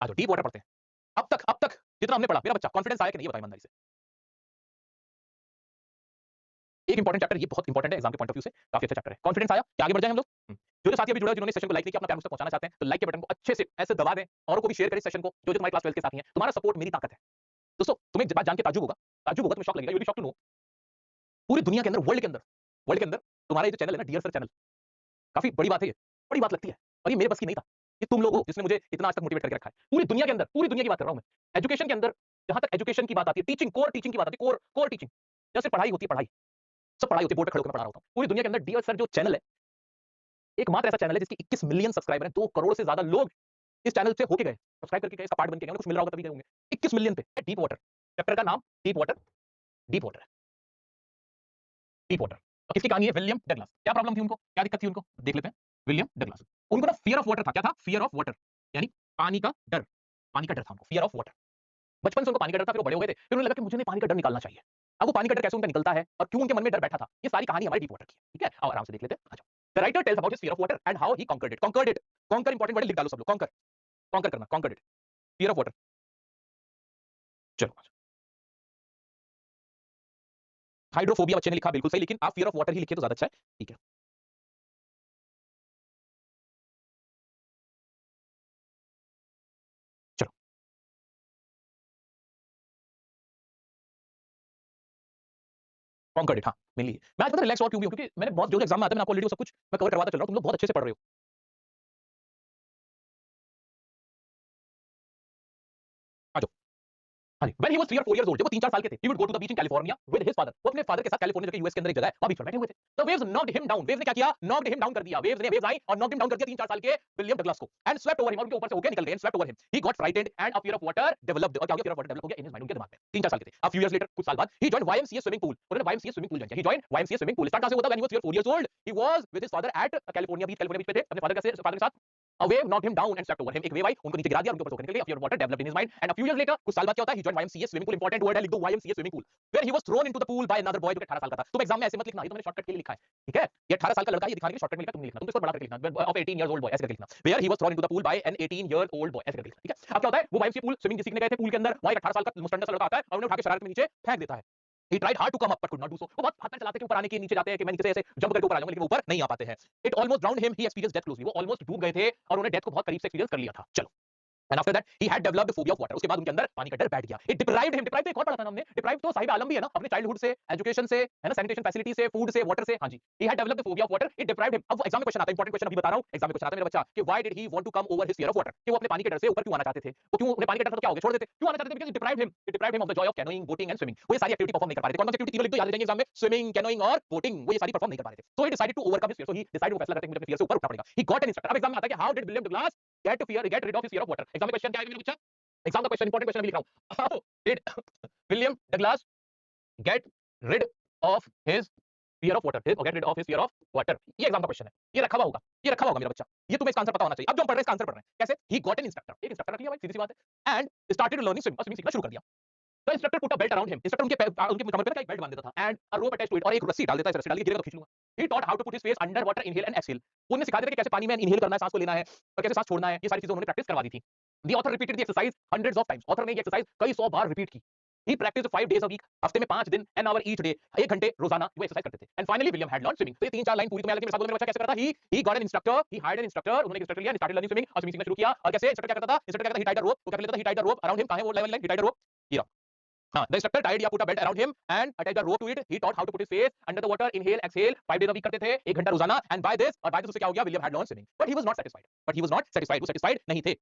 आ जाओ, deep water पढ़ते हैं। अब तक जितना हमने पढ़ा, मेरा बच्चा कॉन्फिडेंस आया कि नहीं, ये बताओ ईमानदारी से। एक इंपॉर्टेंट चैप्टर, ये बहुत इंपॉर्टेंट है एग्जाम के पॉइंट ऑफ व्यू से, काफी अच्छा चैप्टर है। कॉन्फिडेंस आया, क्या आगे बढ़ जाए हम लोग? जो साथी अभी जुड़े, जिन्होंने सेशन को लाइक नहीं किया, अपना प्यार मुझ तक पहुंचाना चाहते हैं, तो लाइक के बटन को अच्छे से ऐसे दबा दें, औरों को भी शेयर करें सेशन को, जो तुम्हारे क्लास 12 के साथी हैं। तुम्हारा सपोर्ट मेरी ताकत है। दोस्तों, तुम्हें एक बात जान के ताज्जुब होगा, तुम्हें शॉक लगेगा, you will be shocked to know, पूरी दुनिया के अंदर, वर्ल्ड के अंदर तुम्हारा ये जो चैनल है ना, डियर सर चैनल, काफी बड़ी बात है ये, बड़ी बात लगती है, और ये मेरे बस की नहीं था। ये तुम लोग हो जिसने मुझे इतना आज तक मोटिवेट करके रखा है। पूरी दुनिया के अंदर, पूरी दुनिया की बात कर रहा हूं मैं। एजुकेशन के अंदर, जहां तक एजुकेशन की बात आती है, टीचिंग, कोर टीचिंग की बात आती है, कोर कोर टीचिंग, जैसे पढ़ाई होती है, पढ़ाई, सब पढ़ाई होती है, बोर्ड पे खड़े होकर मैं पढ़ा रहा होता हूं। पूरी दुनिया के अंदर डियर सर जो चैनल है, एकमात्र ऐसा चैनल है जिसके 21 मिलियन सब्सक्राइबर हैं। 2 करोड़ से ज्यादा लोग इस चैनल से होके गए, सब्सक्राइब करके गए, इसका पार्ट बन के गए, उनको कुछ मिल रहा होगा तभी गए होंगे। 21 मिलियन पे डीप वाटर, चैप्टर का नाम deep water, deep water, deep water. और किसकी कहानी है? William Douglas. क्या प्रॉब्लम थी उनको, क्या दिक्कत थी उनको, देख लेते हैं। विलियम डगलस, उनको ना फियर ऑफ वाटर था। क्या था? फियर ऑफ वाटर, यानी पानी का डर, पानी का डर था उनको, फियर ऑफ वाटर। बचपन से उनको पानी का डर था, फिर वो बड़े हो गए थे, फिर उन्हें लगा कि मुझे नहीं, पानी का डर निकालना चाहिए। अब वो पानी का डर कैसे उनका निकलता है और क्यों उनके मन में डर बैठा था, ये सारी कहानी हमारी डीप वाटर की है। ठीक है, आओ आराम से देख लेते हैं, आ जाओ। The writer tells about his fear of water and how he conquered it. Conquered it, conquer important word लिख डालो सब लोग, कॉन्कर, कॉन्कर करना, conquered it, fear of water. चलो, हाइड्रोफोबिया बच्चे ने लिखा, बिल्कुल सही, लेकिन आप फियर ऑफ वाटर ही लिखे तो ज्यादा अच्छा है। ठीक है, चलो, कॉन्कर्ड इट, हाँ, मेनली मैं आज पता रिलैक्स और क्यों भी हूं, क्योंकि मैंने बहुत जो एग्जाम में आता है, मैंने आपको ऑलरेडी वो सब कुछ मैं कवर करवाता चल रहा हूं, तुम लोग बहुत अच्छे से पढ़ रहे हो। आ जाओ। हाँ जी, when he was 3 or 4 years old, जब वो 3-4 साल के थे, he would go to the beach in California with his father। वो अपने फादर के साथ कैलिफोर्निया जो कि यूएस के अंदर एक जगह है, वहां बीच पर बैठे हुए थे। The waves knocked him down। waves ने क्या किया? knocked him down कर दिया। waves आई और knocked him down कर दिया 3-4 साल के विलियम डगलस को, and swept over him, और उनके ऊपर से होके निकल गए, and swept over him। He got frightened and a fear of water developed। और क्या हो गया? fear of water develop हो गया in his mind, उनके दिमाग में। 3-4 साल के थे। A few years later, कुछ साल बाद, he joined YMCA swimming pool। उन्होंने YMCA swimming pool ज्वाइन किया। He joined YMCA swimming pool। Start कहां से हुआ था? When he was 3 or 4 years old, he was with his father at California beach पे थे, अपने फादर के साथ। A wave knocked him down and swept over him। एक वेव आई, उनको नीचे गिरा दिया, उनके ऊपर से होकर निकल गई। A fear of water developed in his mind, and a few years later, कुछ साल बाद क्या होता है? He joined YMCA swimming pool। Important word है, लिख दो YMCA swimming pool, where he was thrown into the pool by another boy, जो कि 18 साल का था। तुम एग्जाम में ऐसे मत लिखना, ये तो मैंने शॉर्टकट के लिए लिखा है। ठीक है, ये 18 साल का लड़का, ये दिखाने के लिए शॉर्टकट में लिखा, तुम नहीं लिखना, तुम इसको बड़ा करके लिखना, of 18 years old boy, ऐसे करके लिखना, where he was thrown into the pool by an 18-year-old boy, ऐसे करके लिखना। ठीक है, अब क्या होता है? वो YMCA पूल स्विमिंग सीखने गए थे, पूल के अंदर, वहां एक 18 साल का मुस्टंडा सा लड़का आता है और उन्हें उठा के शरारत में नीचे फेंक देता है। He tried hard to come up but could not do so। वो बहुत हाथ पैर चलाते हैं कि ऊपर आने के, नीचे जाते हैं कि मैं नीचे से ऐसे जंप करके ऊपर आ जाऊंगा, लेकिन ऊपर नहीं आ पाते हैं। It almost drowned him। He experienced death closely। वो ऑलमोस्ट डूब गए थे और उन्हें डेथ को बहुत करीब से एक्सपीरियंस कर लिया था। चलो, and after that he had developed a phobia of water। उसके बाद उनके अंदर पानी का डर बैठ गया। It deprived him। deprived तो एक और पढ़ा था ना हमने, deprived तो साहिब आलम भी है ना, अपने चाइल्डहुड से, एजुकेशन से, है ना, सैनिटेशन फैसिलिटी से, फूड से, वाटर से। हाँ जी, he had developed a phobia of water। It deprived him। अब वो एग्जाम में क्वेश्चन आता है, इंपॉर्टेंट क्वेश्चन अभी बता रहा हूं, एग्जाम में क्वेश्चन आता है मेरा बच्चा कि why did he want to come over his fear of water। कि वो अपने पानी के डर से ऊपर क्यों आना चाहते थे? वो क्यों, उन्हें पानी का डर था तो क्या हो गया, छोड़ देते, क्यों आना चाहते थे? Because it deprived him। It deprived him of the joy of canoeing, boating and swimming। वो ये सारी एक्टिविटी परफॉर्म नहीं कर पा रहे थे। कौन कौन सी एक्टिविटी तीनों लिख दो, याद रहेंगे एग्जाम में, स्विमिंग, कैनोइंग और बोटिंग। वो ये सारी परफॉर्म नहीं कर पा रहे थे। So he decided to overcome his fear। So he decided, वो फैसला करते हैं कि मुझे अपने fear से ऊपर उठना पड़ेगा। He got an instructor। अब एग्जाम में आता है कि how did William Douglas get rid of his fear of water। Exam में क्वेश्चन क्या है मेरे बच्चा? एग्जाम का क्वेश्चन, इंपॉर्टेंट क्वेश्चन अभी लिख रहा हूं। How did William Douglas get rid of his fear of water? Get rid of his fear of water। ये एग्जाम का क्वेश्चन है, ये रखा हुआ होगा, ये रखा हुआ होगा मेरा बच्चा, ये तुम्हें इसका आंसर पता होना चाहिए। अब जो हम पढ़ रहे हैं इसका आंसर पढ़ रहे हैं कैसे? He got an instructor। एक इंस्ट्रक्टर रख लिया भाई, सीधी सी बात है, and started learning swim। और स्विमिंग सीखना शुरू कर दिया। The instructor put a belt around him। Instructor उनके कमर पे ना एक बेल्ट बांध देता था, and a rope attached to it। और एक रस्सी डाल देता है, रस्सी डाल के गिरेगा तो खींच लूंगा। He taught how to put his face under water, inhale and exhale। उन्हें सिखा देता कि कैसे पानी में इनहेल करना है, सांस को लेना है, और कैसे सांस छोड़ना है। ये सारी चीजें उन्होंने प्रैक्टिस करवा दी थी। The author repeated the exercise hundreds of times। author ने ये एक्सरसाइज कई सौ बार रिपीट की। He practiced 5 days a week। हफ्ते में 5 दिन, an hour each day। 1 घंटे रोजाना वो एक्सरसाइज करते थे। And finally William had learned swimming। तो ये 3-4 लाइन पूरी तुम्हें याद है, मेरे साथ बोलो मेरा बच्चा कैसे करता था? He got an instructor। He hired an instructor। उन्होंने एक इंस्ट्रक्टर लिया, started learning swimming, और स्विमिंग सीखना शुरू किया। और कैसे इंस्ट्रक्टर क्या करता था? इंस्ट्रक्टर क्या करता था? He tied a rope। वो क्या कर लेता था? He tied a rope around him। कहां है वो line? He tied a rope। ये रहा। हाँ, the instructor tied या put a belt around him and attached a rope to it। He taught how to put his face under the water, inhale, exhale। 5 days a week करते थे, 1 घंटा रोजाना। And by this, और by this उससे क्या हो गया? William had learned swimming। But he was not satisfied। But he was not satisfied। वो satisfied नहीं थे,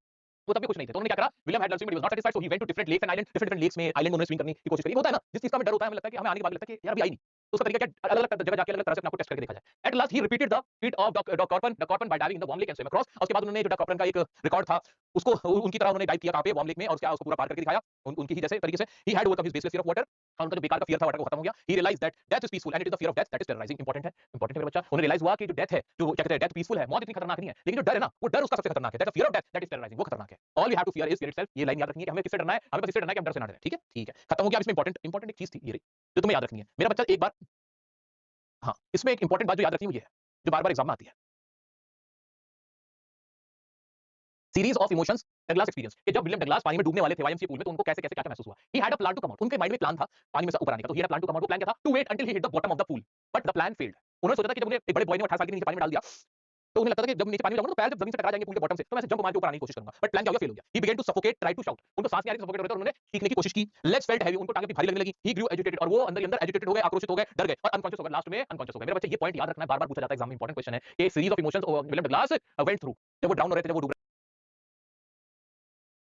वो तब भी कुछ नहीं थे। तो उन्होंने क्या करा? William had learned swimming but he was not satisfied। So he went to different lakes and islands। different lakes में, island में उन्होंने स्विम करने की कोशिश करी। होता है ना, जिस चीज का हमें डर होता है, हमें लगता है कि हमें आने के बाद लगता है कि यार अभी आई नहीं, तो उसका तरीका क्या? अलग अलग जगह जाके अलग तरह से अपने आप को टेस्ट करके देखा जाए। At last he repeated the feat of Doc Corpen by diving in the warm lake and swim across। और उसके बाद उन्होंने जो Doc Corpen का एक रिकॉर्ड था, उसको उनकी तरह उन्होंने डाइव किया कहां पे? वार्म लेक में, और उसको पूरा पार करके दिखाया उनकी ही जैसे तरीके से। He had overcome his baseless fear of water। और उनका जो बेकार का फियर था वाटर को खत्म हो गया। He realized that death is peaceful and it is the fear of death that is terrorizing। Important है, इंपॉर्टेंट है मेरा बच्चा। उन्हें रियलाइज हुआ कि जो डेथ है, जो क्या कहते हैं, डेथ पीसफुल है, मौत इतनी खतरनाक नहीं है, लेकिन जो डर है ना, वो डर उसका सबसे खतरनाक है। That's the fear of death that is terrorising. वो खतरनाक है। All we have to fear is fear itself. ये लाइन याद रखनी है कि हमें किससे डरना है? हमें बस इससे डरना है कि हम डर से ना डरें। ठीक है, ठीक है, खत्म हो गया। अब इसमें इंपॉर्टेंट इंपॉर्टेंट एक चीज थी, ये रही, जो तुम्हें याद रखनी है मेरा बच्चा। एक बार, हाँ, इसमें एक इंपॉर्टेंट बात जो याद रखनी है वो ये है, जो बार बार एग्जाम में आती है। Series of emotions Douglas experience कि जब विलियम डगलास पानी में डूबने वाले थे वाईएमसीए पूल में तो उनको कैसे कैसे क्या क्या महसूस हुआ he had a plan to come out उनके माइंड में प्लान था पानी में से ऊपर आने का तो he had a plan to come out वो प्लान क्या था to wait until he hit the bottom of the pool but the plan failed उन्होंने सोचा था कि जब उन्हें एक बड़े बॉय ने 18 साल के नीचे पानी में डाल दिया तो उन्हें लगता था कि जब नीचे पानी में जाऊंगा तो पैर जब जमीन से टकरा जाएंगे पूल के बॉटम से तो मैं ऐसे जंप मार के ऊपर आने की कोशिश करूंगा बट प्लान क्या हो गया फेल हो गया he began to suffocate try to shout उनको सांस नहीं आ रही सफोकेट हो रहे थे और उन्होंने चीखने की कोशिश की लेग्स फेल्ट हैवी उनको टांगें भी भारी लगने लगी ही ग्रू एजिटेटेड और वो अंदर ही अंदर एजिटेटेड हो गए आक्रोशित हो गए डर गए और अनकॉन्शियस हो गए लास्ट में अनकॉन्शियस हो गए मेरे बच्चे ये पॉइंट याद रखना है बार-बार पूछा जाता है एग्जाम में इंपॉर्टेंट क्वेश्चन है ये series of emotions William Douglas went through जब वो डाउन हो रहे थे जब वो